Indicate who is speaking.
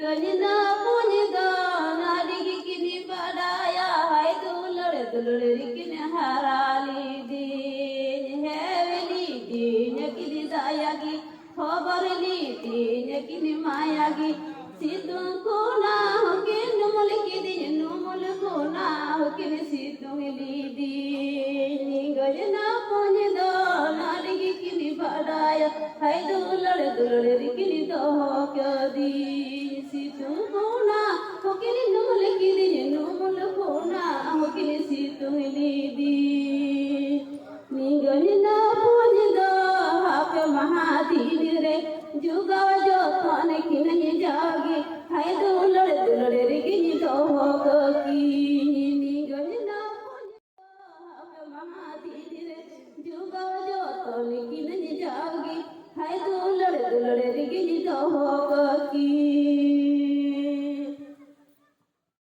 Speaker 1: gajna punida narigi kini badaya hai dulur kini harali din heveli din kini dayagi khobarli din kini mayagi sidun kuna hokin numul kini numul kuna hokin sidun li din gajna punida narigi kini badaya hai dulur kini doh kadi